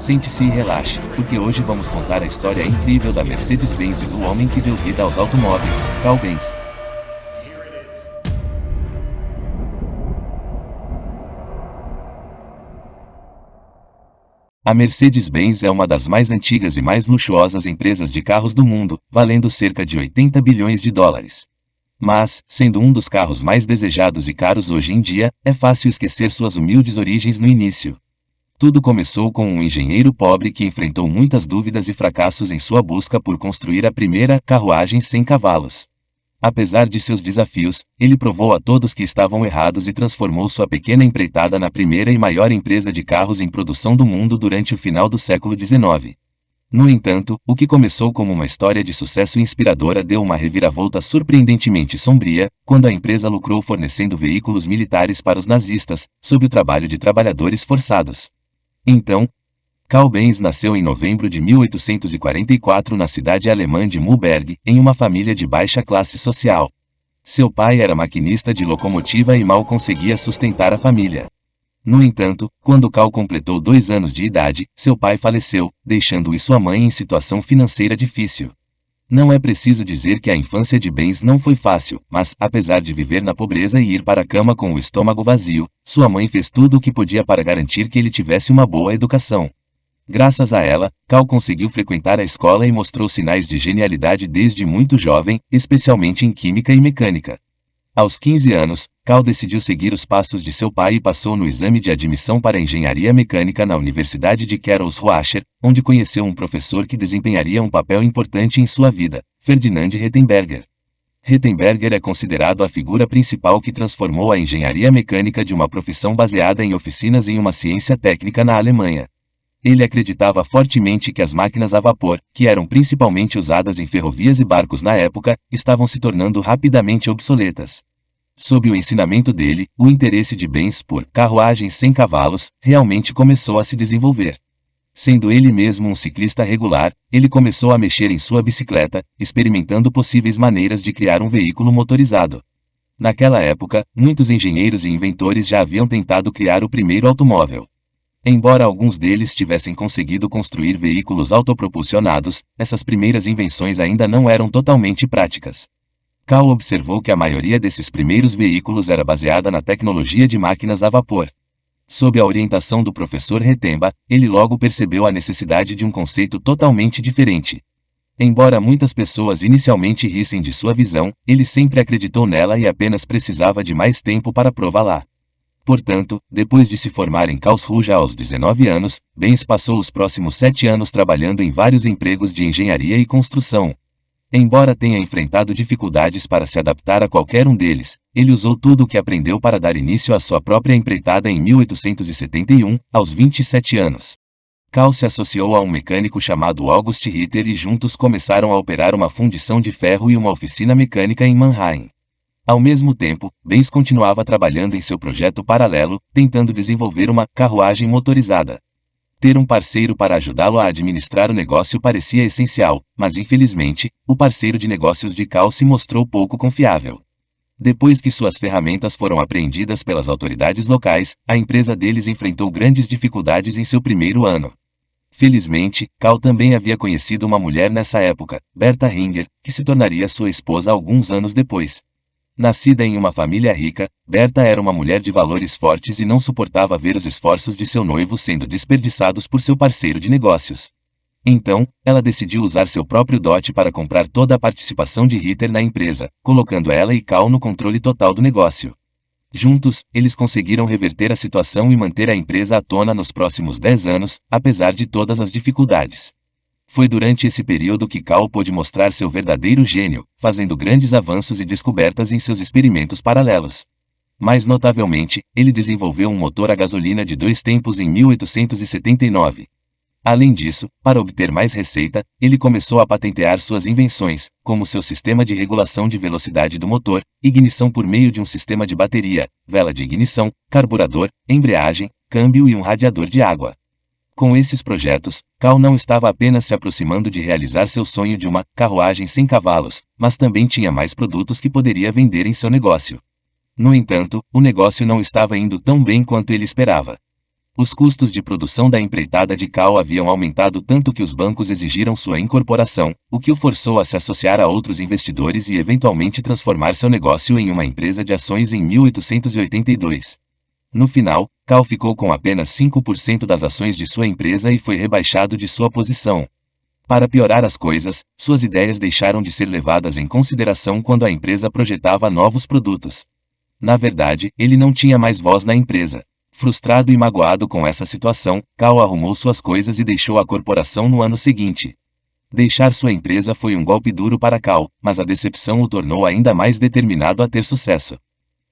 sente-se e relaxe, porque hoje vamos contar a história incrível da Mercedes-Benz e do homem que deu vida aos automóveis, Carl Benz. A Mercedes-Benz é uma das mais antigas e mais luxuosas empresas de carros do mundo, valendo cerca de 80 bilhões de dólares. Mas, sendo um dos carros mais desejados e caros hoje em dia, é fácil esquecer suas humildes origens no início. Tudo começou com um engenheiro pobre que enfrentou muitas dúvidas e fracassos em sua busca por construir a primeira carruagem sem cavalos. Apesar de seus desafios, ele provou a todos que estavam errados e transformou sua pequena empreitada na primeira e maior empresa de carros em produção do mundo durante o final do século XIX. No entanto, o que começou como uma história de sucesso inspiradora deu uma reviravolta surpreendentemente sombria, quando a empresa lucrou fornecendo veículos militares para os nazistas, sob o trabalho de trabalhadores forçados. Então, Carl Benz nasceu em novembro de 1844 na cidade alemã de Mühlberg, em uma família de baixa classe social. Seu pai era maquinista de locomotiva e mal conseguia sustentar a família. No entanto, quando Carl completou 2 anos de idade, seu pai faleceu, deixando-o e sua mãe em situação financeira difícil. Não é preciso dizer que a infância de Benz não foi fácil, mas, apesar de viver na pobreza e ir para a cama com o estômago vazio, sua mãe fez tudo o que podia para garantir que ele tivesse uma boa educação. Graças a ela, Carl conseguiu frequentar a escola e mostrou sinais de genialidade desde muito jovem, especialmente em química e mecânica. Aos 15 anos, Carl decidiu seguir os passos de seu pai e passou no exame de admissão para engenharia mecânica na Universidade de Karlsruhe, onde conheceu um professor que desempenharia um papel importante em sua vida, Ferdinand Rettenberger. Rettenberger é considerado a figura principal que transformou a engenharia mecânica de uma profissão baseada em oficinas em uma ciência técnica na Alemanha. Ele acreditava fortemente que as máquinas a vapor, que eram principalmente usadas em ferrovias e barcos na época, estavam se tornando rapidamente obsoletas. Sob o ensinamento dele, o interesse de Benz por carruagens sem cavalos realmente começou a se desenvolver. Sendo ele mesmo um ciclista regular, ele começou a mexer em sua bicicleta, experimentando possíveis maneiras de criar um veículo motorizado. Naquela época, muitos engenheiros e inventores já haviam tentado criar o primeiro automóvel. Embora alguns deles tivessem conseguido construir veículos autopropulsionados, essas primeiras invenções ainda não eram totalmente práticas. Carl observou que a maioria desses primeiros veículos era baseada na tecnologia de máquinas a vapor. Sob a orientação do professor Rettenberger, ele logo percebeu a necessidade de um conceito totalmente diferente. Embora muitas pessoas inicialmente rissem de sua visão, ele sempre acreditou nela e apenas precisava de mais tempo para prová-la. Portanto, depois de se formar em Karlsruhe aos 19 anos, Benz passou os próximos 7 anos trabalhando em vários empregos de engenharia e construção. Embora tenha enfrentado dificuldades para se adaptar a qualquer um deles, ele usou tudo o que aprendeu para dar início à sua própria empreitada em 1871, aos 27 anos. Carl se associou a um mecânico chamado August Ritter e juntos começaram a operar uma fundição de ferro e uma oficina mecânica em Mannheim. Ao mesmo tempo, Benz continuava trabalhando em seu projeto paralelo, tentando desenvolver uma carruagem motorizada. Ter um parceiro para ajudá-lo a administrar o negócio parecia essencial, mas infelizmente, o parceiro de negócios de Carl se mostrou pouco confiável. Depois que suas ferramentas foram apreendidas pelas autoridades locais, a empresa deles enfrentou grandes dificuldades em seu primeiro ano. Felizmente, Carl também havia conhecido uma mulher nessa época, Berta Ringer, que se tornaria sua esposa alguns anos depois. Nascida em uma família rica, Berta era uma mulher de valores fortes e não suportava ver os esforços de seu noivo sendo desperdiçados por seu parceiro de negócios. Então, ela decidiu usar seu próprio dote para comprar toda a participação de Ritter na empresa, colocando ela e Carl no controle total do negócio. Juntos, eles conseguiram reverter a situação e manter a empresa à tona nos próximos 10 anos, apesar de todas as dificuldades. Foi durante esse período que Carl pôde mostrar seu verdadeiro gênio, fazendo grandes avanços e descobertas em seus experimentos paralelos. Mais notavelmente, ele desenvolveu um motor a gasolina de 2 tempos em 1879. Além disso, para obter mais receita, ele começou a patentear suas invenções, como seu sistema de regulação de velocidade do motor, ignição por meio de um sistema de bateria, vela de ignição, carburador, embreagem, câmbio e um radiador de água. Com esses projetos, Carl não estava apenas se aproximando de realizar seu sonho de uma carruagem sem cavalos, mas também tinha mais produtos que poderia vender em seu negócio. No entanto, o negócio não estava indo tão bem quanto ele esperava. Os custos de produção da empreitada de Cal haviam aumentado tanto que os bancos exigiram sua incorporação, o que o forçou a se associar a outros investidores e eventualmente transformar seu negócio em uma empresa de ações em 1882. No final, Cal ficou com apenas 5% das ações de sua empresa e foi rebaixado de sua posição. Para piorar as coisas, suas ideias deixaram de ser levadas em consideração quando a empresa projetava novos produtos. Na verdade, ele não tinha mais voz na empresa. Frustrado e magoado com essa situação, Cal arrumou suas coisas e deixou a corporação no ano seguinte. Deixar sua empresa foi um golpe duro para Cal, mas a decepção o tornou ainda mais determinado a ter sucesso.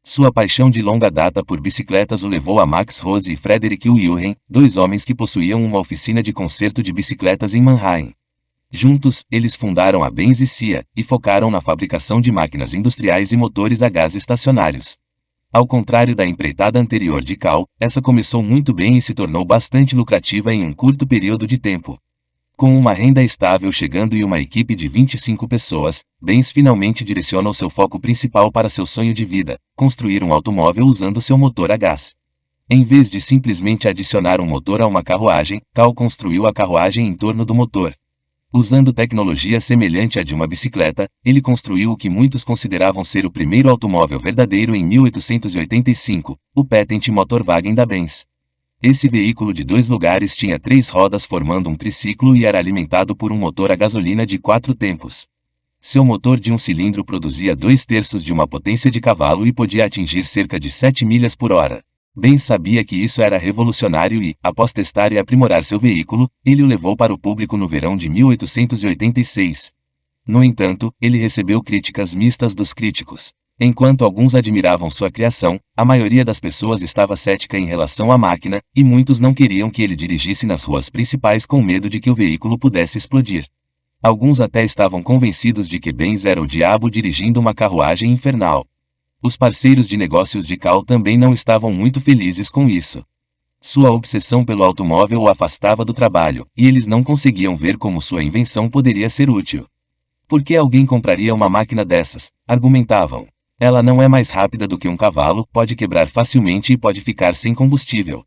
Sua paixão de longa data por bicicletas o levou a Max Rose e Frederick Wilhelm, dois homens que possuíam uma oficina de conserto de bicicletas em Mannheim. Juntos, eles fundaram a Benz e Cia, e focaram na fabricação de máquinas industriais e motores a gás estacionários. Ao contrário da empreitada anterior de Cal, essa começou muito bem e se tornou bastante lucrativa em um curto período de tempo. Com uma renda estável chegando e uma equipe de 25 pessoas, Benz finalmente direcionou seu foco principal para seu sonho de vida, construir um automóvel usando seu motor a gás. Em vez de simplesmente adicionar um motor a uma carruagem, Cal construiu a carruagem em torno do motor. Usando tecnologia semelhante à de uma bicicleta, ele construiu o que muitos consideravam ser o primeiro automóvel verdadeiro em 1885, o Patent Motorwagen da Benz. Esse veículo de 2 lugares tinha 3 rodas formando um triciclo e era alimentado por um motor a gasolina de 4 tempos. Seu motor de um cilindro produzia 2/3 de uma potência de cavalo e podia atingir cerca de 7 milhas por hora. Benz sabia que isso era revolucionário e, após testar e aprimorar seu veículo, ele o levou para o público no verão de 1886. No entanto, ele recebeu críticas mistas dos críticos. Enquanto alguns admiravam sua criação, a maioria das pessoas estava cética em relação à máquina, e muitos não queriam que ele dirigisse nas ruas principais com medo de que o veículo pudesse explodir. Alguns até estavam convencidos de que Benz era o diabo dirigindo uma carruagem infernal. Os parceiros de negócios de Cal também não estavam muito felizes com isso. Sua obsessão pelo automóvel o afastava do trabalho, e eles não conseguiam ver como sua invenção poderia ser útil. Por que alguém compraria uma máquina dessas? Argumentavam. Ela não é mais rápida do que um cavalo, pode quebrar facilmente e pode ficar sem combustível.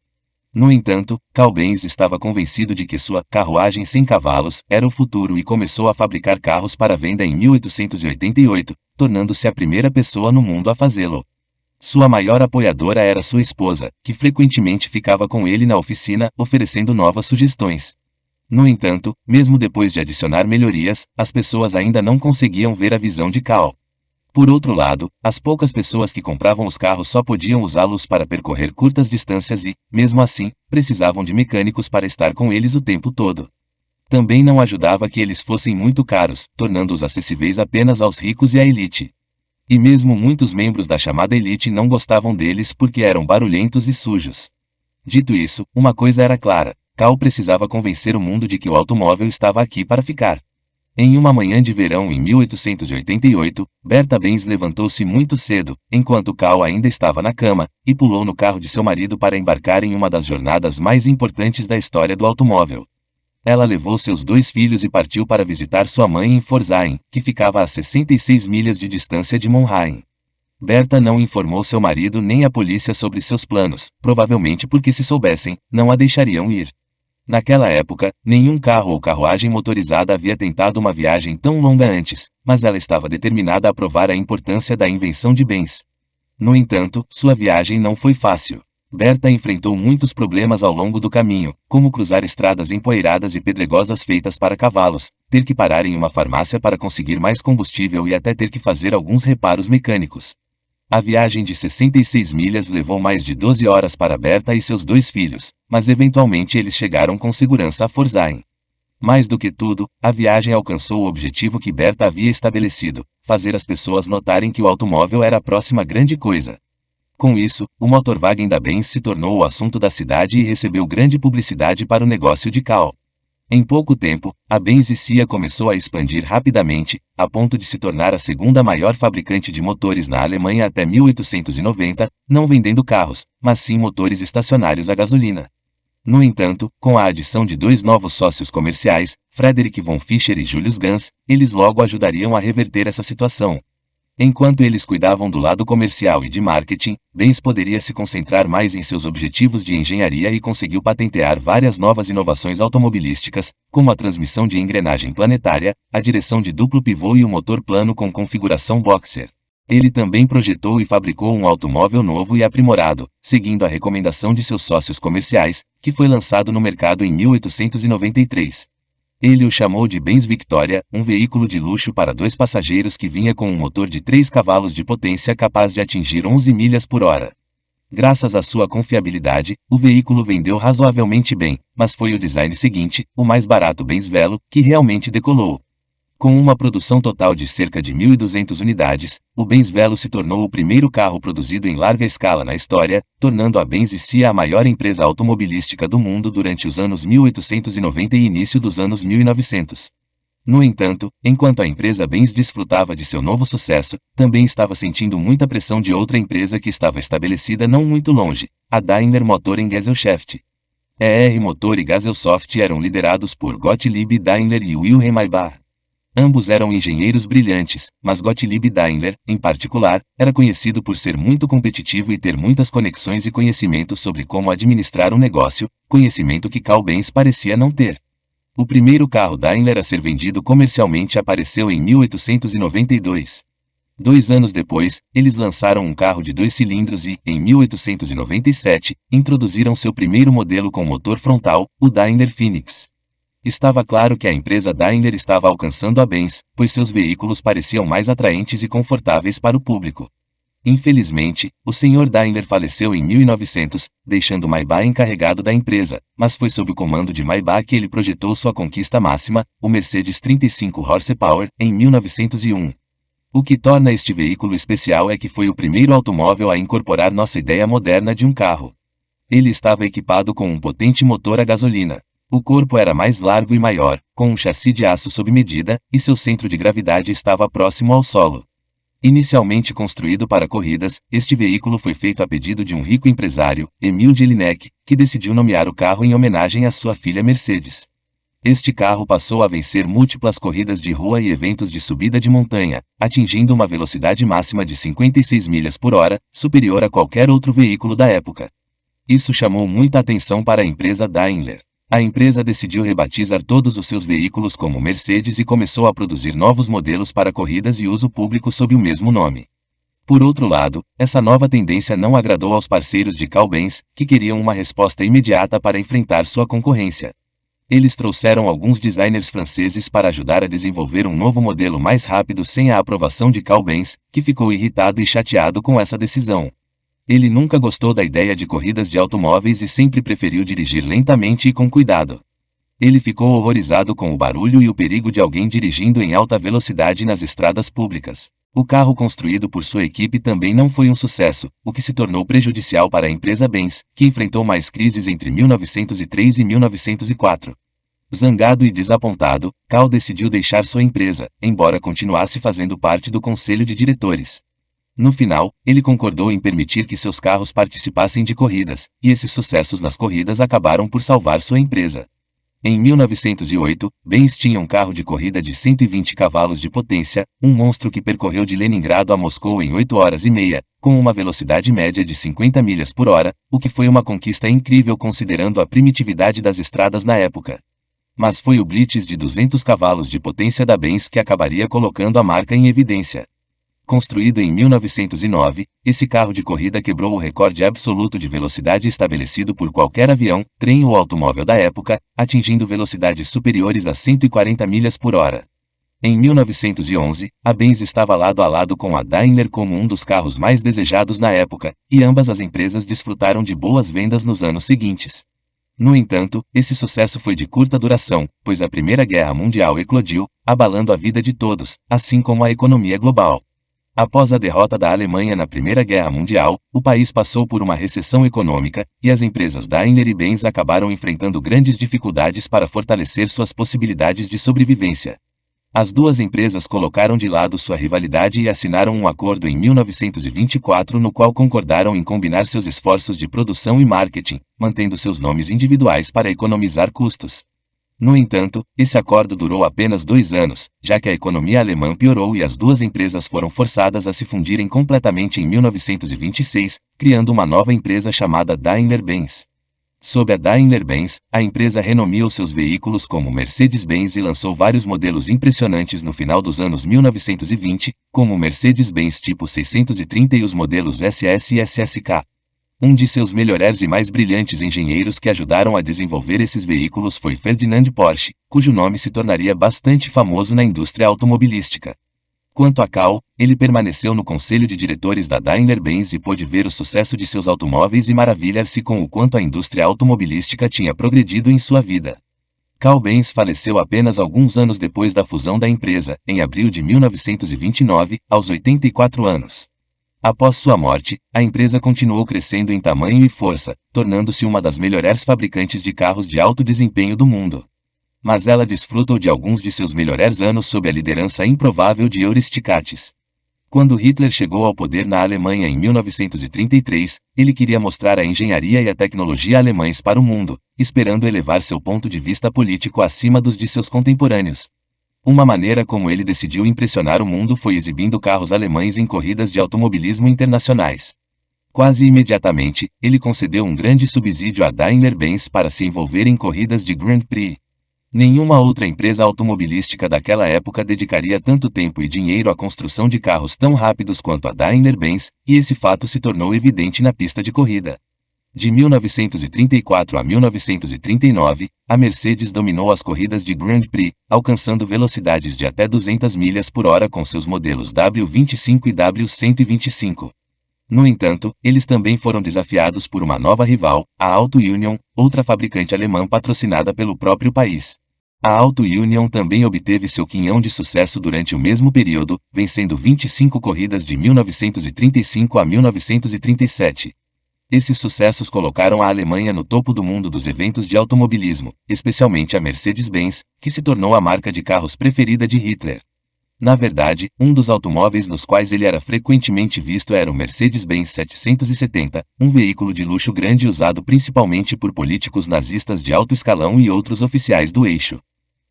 No entanto, Cal Benz estava convencido de que sua carruagem sem cavalos era o futuro e começou a fabricar carros para venda em 1888, tornando-se a primeira pessoa no mundo a fazê-lo. Sua maior apoiadora era sua esposa, que frequentemente ficava com ele na oficina, oferecendo novas sugestões. No entanto, mesmo depois de adicionar melhorias, as pessoas ainda não conseguiam ver a visão de Cal. Por outro lado, as poucas pessoas que compravam os carros só podiam usá-los para percorrer curtas distâncias e, mesmo assim, precisavam de mecânicos para estar com eles o tempo todo. Também não ajudava que eles fossem muito caros, tornando-os acessíveis apenas aos ricos e à elite. E mesmo muitos membros da chamada elite não gostavam deles porque eram barulhentos e sujos. Dito isso, uma coisa era clara: Cal precisava convencer o mundo de que o automóvel estava aqui para ficar. Em uma manhã de verão em 1888, Berta Benz levantou-se muito cedo, enquanto Cal ainda estava na cama, e pulou no carro de seu marido para embarcar em uma das jornadas mais importantes da história do automóvel. Ela levou seus 2 filhos e partiu para visitar sua mãe em Pforzheim, que ficava a 66 milhas de distância de Mannheim. Berta não informou seu marido nem a polícia sobre seus planos, provavelmente porque se soubessem, não a deixariam ir. Naquela época, nenhum carro ou carruagem motorizada havia tentado uma viagem tão longa antes, mas ela estava determinada a provar a importância da invenção de Benz. No entanto, sua viagem não foi fácil. Berta enfrentou muitos problemas ao longo do caminho, como cruzar estradas empoeiradas e pedregosas feitas para cavalos, ter que parar em uma farmácia para conseguir mais combustível e até ter que fazer alguns reparos mecânicos. A viagem de 66 milhas levou mais de 12 horas para Berta e seus 2 filhos, mas eventualmente eles chegaram com segurança a Pforzheim. Mais do que tudo, a viagem alcançou o objetivo que Berta havia estabelecido: fazer as pessoas notarem que o automóvel era a próxima grande coisa. Com isso, o Motorwagen da Benz se tornou o assunto da cidade e recebeu grande publicidade para o negócio de Cal. Em pouco tempo, a Benz e Cia começou a expandir rapidamente, a ponto de se tornar a segunda maior fabricante de motores na Alemanha até 1890, não vendendo carros, mas sim motores estacionários a gasolina. No entanto, com a adição de 2 novos sócios comerciais, Frederick von Fischer e Julius Ganz, eles logo ajudariam a reverter essa situação. Enquanto eles cuidavam do lado comercial e de marketing, Benz poderia se concentrar mais em seus objetivos de engenharia e conseguiu patentear várias novas inovações automobilísticas, como a transmissão de engrenagem planetária, a direção de duplo pivô e o motor plano com configuração boxer. Ele também projetou e fabricou um automóvel novo e aprimorado, seguindo a recomendação de seus sócios comerciais, que foi lançado no mercado em 1893. Ele o chamou de Benz Victoria, um veículo de luxo para 2 passageiros que vinha com um motor de 3 cavalos de potência capaz de atingir 11 milhas por hora. Graças à sua confiabilidade, o veículo vendeu razoavelmente bem, mas foi o design seguinte, o mais barato Benz Velo, que realmente decolou. Com uma produção total de cerca de 1.200 unidades, o Benz Velo se tornou o primeiro carro produzido em larga escala na história, tornando a Benz SIA a maior empresa automobilística do mundo durante os anos 1890 e início dos anos 1900. No entanto, enquanto a empresa Benz desfrutava de seu novo sucesso, também estava sentindo muita pressão de outra empresa que estava estabelecida não muito longe, a Daimler Motor em Gesellschaft. ER Motor e Gesellschaft eram liderados por Gottlieb Daimler e Wilhelm Maybach. Ambos eram engenheiros brilhantes, mas Gottlieb Daimler, em particular, era conhecido por ser muito competitivo e ter muitas conexões e conhecimento sobre como administrar um negócio, conhecimento que Carl Benz parecia não ter. O primeiro carro Daimler a ser vendido comercialmente apareceu em 1892. 2 anos depois, eles lançaram um carro de 2 cilindros e, em 1897, introduziram seu primeiro modelo com motor frontal, o Daimler Phoenix. Estava claro que a empresa Daimler estava alcançando a Benz, pois seus veículos pareciam mais atraentes e confortáveis para o público. Infelizmente, o Sr. Daimler faleceu em 1900, deixando Maybach encarregado da empresa, mas foi sob o comando de Maybach que ele projetou sua conquista máxima, o Mercedes 35 Horsepower, em 1901. O que torna este veículo especial é que foi o primeiro automóvel a incorporar nossa ideia moderna de um carro. Ele estava equipado com um potente motor a gasolina. O corpo era mais largo e maior, com um chassi de aço sob medida, e seu centro de gravidade estava próximo ao solo. Inicialmente construído para corridas, este veículo foi feito a pedido de um rico empresário, Emil Jelinek, que decidiu nomear o carro em homenagem à sua filha Mercedes. Este carro passou a vencer múltiplas corridas de rua e eventos de subida de montanha, atingindo uma velocidade máxima de 56 milhas por hora, superior a qualquer outro veículo da época. Isso chamou muita atenção para a empresa Daimler. A empresa decidiu rebatizar todos os seus veículos como Mercedes e começou a produzir novos modelos para corridas e uso público sob o mesmo nome. Por outro lado, essa nova tendência não agradou aos parceiros de Carl Benz, que queriam uma resposta imediata para enfrentar sua concorrência. Eles trouxeram alguns designers franceses para ajudar a desenvolver um novo modelo mais rápido sem a aprovação de Carl Benz, que ficou irritado e chateado com essa decisão. Ele nunca gostou da ideia de corridas de automóveis e sempre preferiu dirigir lentamente e com cuidado. Ele ficou horrorizado com o barulho e o perigo de alguém dirigindo em alta velocidade nas estradas públicas. O carro construído por sua equipe também não foi um sucesso, o que se tornou prejudicial para a empresa Benz, que enfrentou mais crises entre 1903 e 1904. Zangado e desapontado, Carl decidiu deixar sua empresa, embora continuasse fazendo parte do conselho de diretores. No final, ele concordou em permitir que seus carros participassem de corridas, e esses sucessos nas corridas acabaram por salvar sua empresa. Em 1908, Benz tinha um carro de corrida de 120 cavalos de potência, um monstro que percorreu de Leningrado a Moscou em 8 horas e meia, com uma velocidade média de 50 milhas por hora, o que foi uma conquista incrível considerando a primitividade das estradas na época. Mas foi o Blitz de 200 cavalos de potência da Benz que acabaria colocando a marca em evidência. Construído em 1909, esse carro de corrida quebrou o recorde absoluto de velocidade estabelecido por qualquer avião, trem ou automóvel da época, atingindo velocidades superiores a 140 milhas por hora. Em 1911, a Benz estava lado a lado com a Daimler como um dos carros mais desejados na época, e ambas as empresas desfrutaram de boas vendas nos anos seguintes. No entanto, esse sucesso foi de curta duração, pois a Primeira Guerra Mundial eclodiu, abalando a vida de todos, assim como a economia global. Após a derrota da Alemanha na Primeira Guerra Mundial, o país passou por uma recessão econômica, e as empresas Daimler e Benz acabaram enfrentando grandes dificuldades para fortalecer suas possibilidades de sobrevivência. As duas empresas colocaram de lado sua rivalidade e assinaram um acordo em 1924 no qual concordaram em combinar seus esforços de produção e marketing, mantendo seus nomes individuais para economizar custos. No entanto, esse acordo durou apenas 2 anos, já que a economia alemã piorou e as duas empresas foram forçadas a se fundirem completamente em 1926, criando uma nova empresa chamada Daimler-Benz. Sob a Daimler-Benz, a empresa renomeou seus veículos como Mercedes-Benz e lançou vários modelos impressionantes no final dos anos 1920, como o Mercedes-Benz Tipo 630 e os modelos SS e SSK. Um de seus melhores e mais brilhantes engenheiros que ajudaram a desenvolver esses veículos foi Ferdinand Porsche, cujo nome se tornaria bastante famoso na indústria automobilística. Quanto a Karl, ele permaneceu no conselho de diretores da Daimler-Benz e pôde ver o sucesso de seus automóveis e maravilhar-se com o quanto a indústria automobilística tinha progredido em sua vida. Karl Benz faleceu apenas alguns anos depois da fusão da empresa, em abril de 1929, aos 84 anos. Após sua morte, a empresa continuou crescendo em tamanho e força, tornando-se uma das melhores fabricantes de carros de alto desempenho do mundo. Mas ela desfrutou de alguns de seus melhores anos sob a liderança improvável de Eurysth Katz. Quando Hitler chegou ao poder na Alemanha em 1933, ele queria mostrar a engenharia e a tecnologia alemães para o mundo, esperando elevar seu ponto de vista político acima dos de seus contemporâneos. Uma maneira como ele decidiu impressionar o mundo foi exibindo carros alemães em corridas de automobilismo internacionais. Quase imediatamente, ele concedeu um grande subsídio à Daimler-Benz para se envolver em corridas de Grand Prix. Nenhuma outra empresa automobilística daquela época dedicaria tanto tempo e dinheiro à construção de carros tão rápidos quanto a Daimler-Benz, e esse fato se tornou evidente na pista de corrida. De 1934 a 1939, a Mercedes dominou as corridas de Grand Prix, alcançando velocidades de até 200 milhas por hora com seus modelos W25 e W125. No entanto, eles também foram desafiados por uma nova rival, a Auto Union, outra fabricante alemã patrocinada pelo próprio país. A Auto Union também obteve seu quinhão de sucesso durante o mesmo período, vencendo 25 corridas de 1935 a 1937. Esses sucessos colocaram a Alemanha no topo do mundo dos eventos de automobilismo, especialmente a Mercedes-Benz, que se tornou a marca de carros preferida de Hitler. Na verdade, um dos automóveis nos quais ele era frequentemente visto era o Mercedes-Benz 770, um veículo de luxo grande usado principalmente por políticos nazistas de alto escalão e outros oficiais do eixo.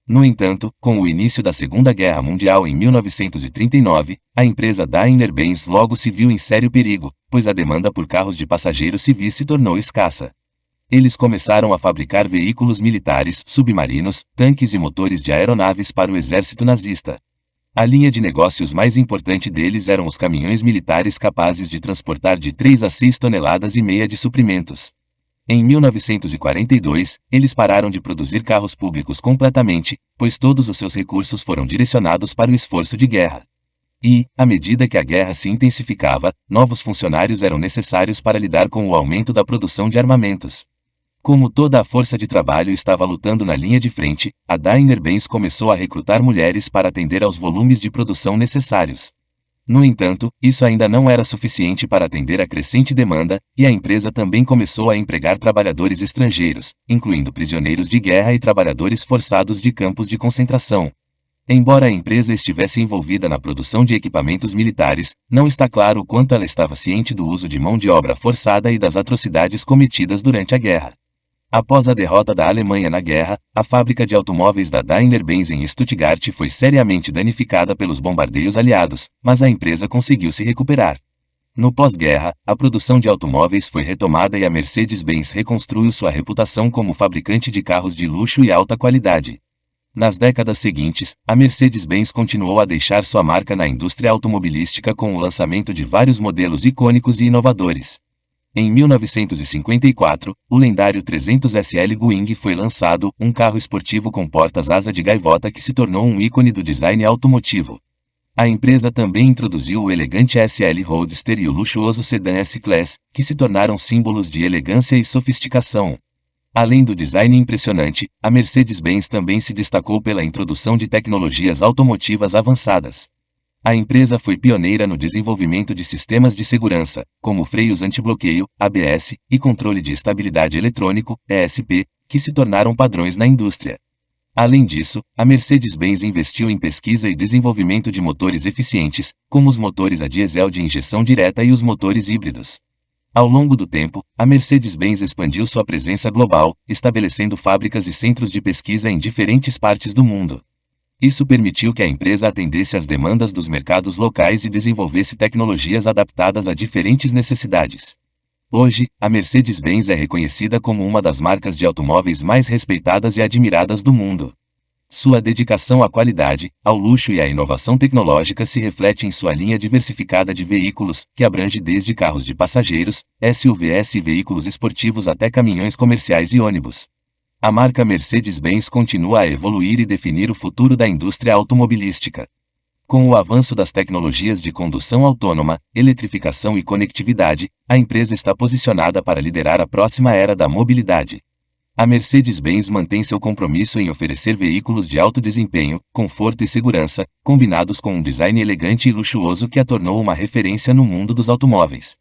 No entanto, com o início da Segunda Guerra Mundial em 1939, a empresa Daimler-Benz logo se viu em sério perigo, pois a demanda por carros de passageiros civis se tornou escassa. Eles começaram a fabricar veículos militares, submarinos, tanques e motores de aeronaves para o exército nazista. A linha de negócios mais importante deles eram os caminhões militares capazes de transportar de 3 a 6 toneladas e meia de suprimentos. Em 1942, eles pararam de produzir carros públicos completamente, pois todos os seus recursos foram direcionados para o esforço de guerra. E, à medida que a guerra se intensificava, novos funcionários eram necessários para lidar com o aumento da produção de armamentos. Como toda a força de trabalho estava lutando na linha de frente, a Daimler-Benz começou a recrutar mulheres para atender aos volumes de produção necessários. No entanto, isso ainda não era suficiente para atender a crescente demanda, e a empresa também começou a empregar trabalhadores estrangeiros, incluindo prisioneiros de guerra e trabalhadores forçados de campos de concentração. Embora a empresa estivesse envolvida na produção de equipamentos militares, não está claro o quanto ela estava ciente do uso de mão de obra forçada e das atrocidades cometidas durante a guerra. Após a derrota da Alemanha na guerra, a fábrica de automóveis da Daimler-Benz em Stuttgart foi seriamente danificada pelos bombardeios aliados, mas a empresa conseguiu se recuperar. No pós-guerra, a produção de automóveis foi retomada e a Mercedes-Benz reconstruiu sua reputação como fabricante de carros de luxo e alta qualidade. Nas décadas seguintes, a Mercedes-Benz continuou a deixar sua marca na indústria automobilística com o lançamento de vários modelos icônicos e inovadores. Em 1954, o lendário 300 SL Guing foi lançado, um carro esportivo com portas-asa de gaivota que se tornou um ícone do design automotivo. A empresa também introduziu o elegante SL Roadster e o luxuoso sedã S-Class, que se tornaram símbolos de elegância e sofisticação. Além do design impressionante, a Mercedes-Benz também se destacou pela introdução de tecnologias automotivas avançadas. A empresa foi pioneira no desenvolvimento de sistemas de segurança, como freios antibloqueio, ABS, e controle de estabilidade eletrônico, ESP, que se tornaram padrões na indústria. Além disso, a Mercedes-Benz investiu em pesquisa e desenvolvimento de motores eficientes, como os motores a diesel de injeção direta e os motores híbridos. Ao longo do tempo, a Mercedes-Benz expandiu sua presença global, estabelecendo fábricas e centros de pesquisa em diferentes partes do mundo. Isso permitiu que a empresa atendesse às demandas dos mercados locais e desenvolvesse tecnologias adaptadas a diferentes necessidades. Hoje, a Mercedes-Benz é reconhecida como uma das marcas de automóveis mais respeitadas e admiradas do mundo. Sua dedicação à qualidade, ao luxo e à inovação tecnológica se reflete em sua linha diversificada de veículos, que abrange desde carros de passageiros, SUVs e veículos esportivos até caminhões comerciais e ônibus. A marca Mercedes-Benz continua a evoluir e definir o futuro da indústria automobilística. Com o avanço das tecnologias de condução autônoma, eletrificação e conectividade, a empresa está posicionada para liderar a próxima era da mobilidade. A Mercedes-Benz mantém seu compromisso em oferecer veículos de alto desempenho, conforto e segurança, combinados com um design elegante e luxuoso que a tornou uma referência no mundo dos automóveis.